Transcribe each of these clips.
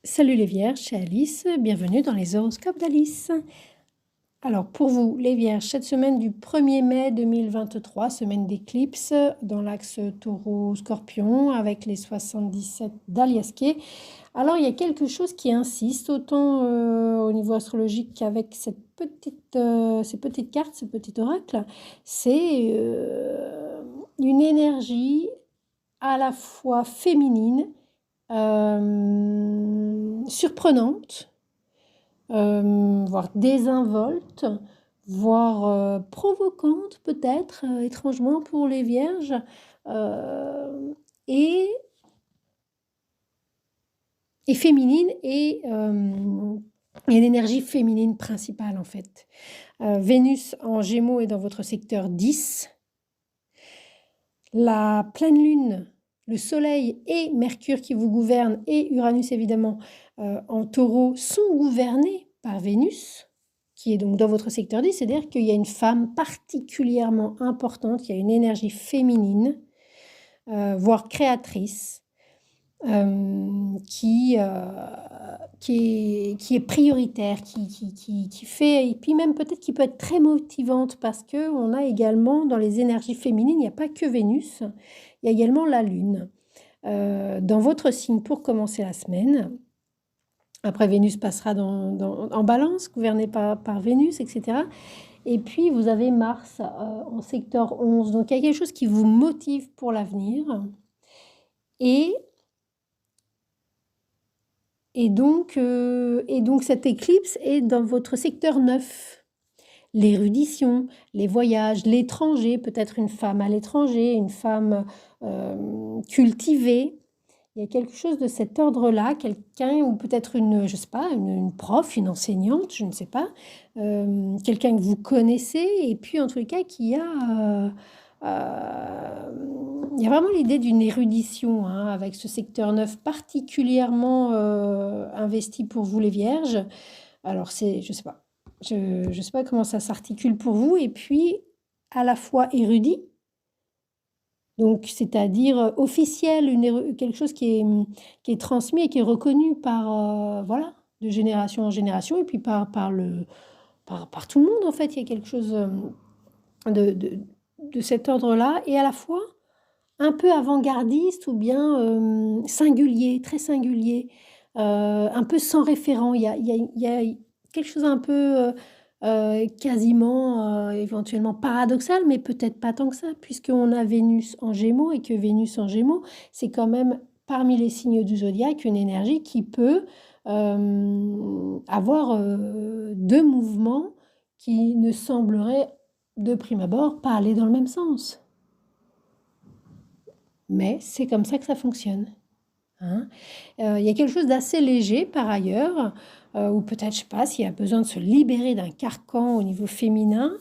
Salut les Vierges, c'est Alice, bienvenue dans les horoscopes d'Alice. Alors pour vous les Vierges, cette semaine du 1er mai 2023, semaine d'éclipse dans l'axe Taureau-Scorpion avec les 77 d'Aliasqué. Alors il y a quelque chose qui insiste autant au niveau astrologique qu'avec ces petites cartes, ce petit oracle, c'est une énergie à la fois féminine, surprenante, voire désinvolte, voire provocante peut-être, étrangement pour les Vierges, et féminine, et l'énergie féminine principale en fait. Vénus en Gémeaux est dans votre secteur 10. La pleine lune, le Soleil et Mercure qui vous gouvernent, et Uranus évidemment en Taureau, sont gouvernés par Vénus, qui est donc dans votre secteur 10, c'est-à-dire qu'il y a une femme particulièrement importante, il y a une énergie féminine, voire créatrice, qui est prioritaire, qui fait, et puis même peut-être qui peut être très motivante, parce qu'on a également dans les énergies féminines, il n'y a pas que Vénus, il y a également la Lune. Dans votre signe pour commencer la semaine. Après, Vénus passera en Balance, gouverné par Vénus, etc. Et puis, vous avez Mars en secteur 11. Donc, il y a quelque chose qui vous motive pour l'avenir. Et donc, cette éclipse est dans votre secteur 9. L'érudition, les voyages, l'étranger, peut-être une femme à l'étranger, une femme cultivée. Il y a quelque chose de cet ordre-là, quelqu'un, ou peut-être je sais pas, une prof, une enseignante, je ne sais pas, quelqu'un que vous connaissez, et puis en tous les cas, il y a vraiment l'idée d'une érudition, hein, avec ce secteur 9 particulièrement investi pour vous les Vierges. Alors je sais pas, je sais pas comment ça s'articule pour vous, et puis à la fois érudit, donc c'est-à-dire officiel, quelque chose qui est transmis et qui est reconnu par, voilà, de génération en génération, et puis par tout le monde en fait. Il y a quelque chose de cet ordre-là, et à la fois un peu avant-gardiste, ou bien singulier, très singulier, un peu sans référent. Il y a quelque chose un peu quasiment éventuellement paradoxal, mais peut-être pas tant que ça, puisqu'on a Vénus en Gémeaux, et que Vénus en Gémeaux, c'est quand même parmi les signes du zodiaque une énergie qui peut avoir deux mouvements qui ne sembleraient de prime abord pas aller dans le même sens. Mais c'est comme ça que ça fonctionne. Hein. Il y a quelque chose d'assez léger par ailleurs, ou peut-être, je sais pas, s'il y a besoin de se libérer d'un carcan au niveau féminin.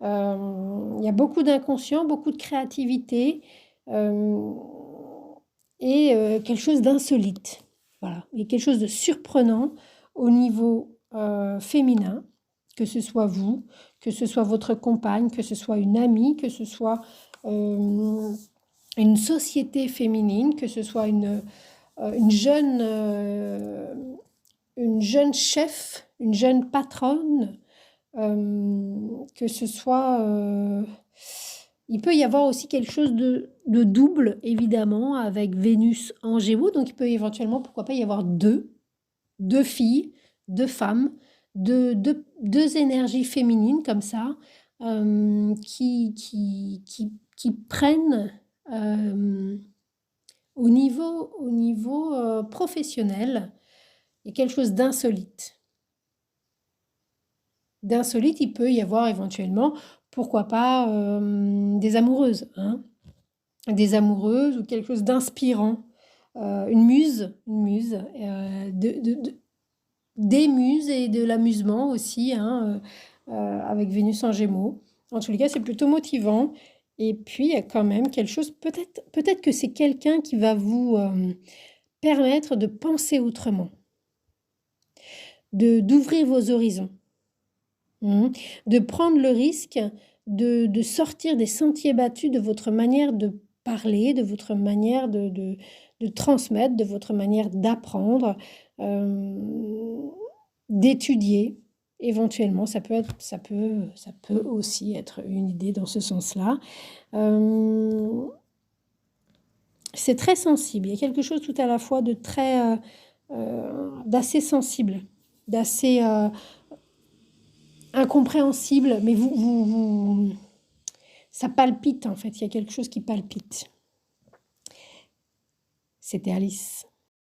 Il y a beaucoup d'inconscient, beaucoup de créativité, et quelque chose d'insolite. Voilà, il y a quelque chose de surprenant au niveau féminin, que ce soit vous, que ce soit votre compagne, que ce soit une amie, que ce soit une société féminine, que ce soit une jeune chef, une jeune patronne, que ce soit... il peut y avoir aussi quelque chose de double, évidemment, avec Vénus en Gémeaux. Donc, il peut éventuellement, pourquoi pas, y avoir deux filles, deux femmes, deux énergies féminines comme ça, qui prennent au niveau professionnel. Il y a quelque chose d'insolite. D'insolite, il peut y avoir éventuellement, pourquoi pas, des amoureuses, hein, des amoureuses, ou quelque chose d'inspirant, une muse, des muses et de l'amusement aussi, hein, avec Vénus en Gémeaux. En tous les cas, c'est plutôt motivant. Et puis, il y a quand même quelque chose, peut-être que c'est quelqu'un qui va vous permettre de penser autrement, d'ouvrir vos horizons, de prendre le risque de sortir des sentiers battus de votre manière de parler, de votre manière de de transmettre, de votre manière d'apprendre, d'étudier. Éventuellement, ça peut aussi être une idée dans ce sens-là. C'est très sensible. Il y a quelque chose tout à la fois de très, d'assez sensible, d'assez incompréhensible, mais ça palpite en fait. Il y a quelque chose qui palpite. C'était Alice.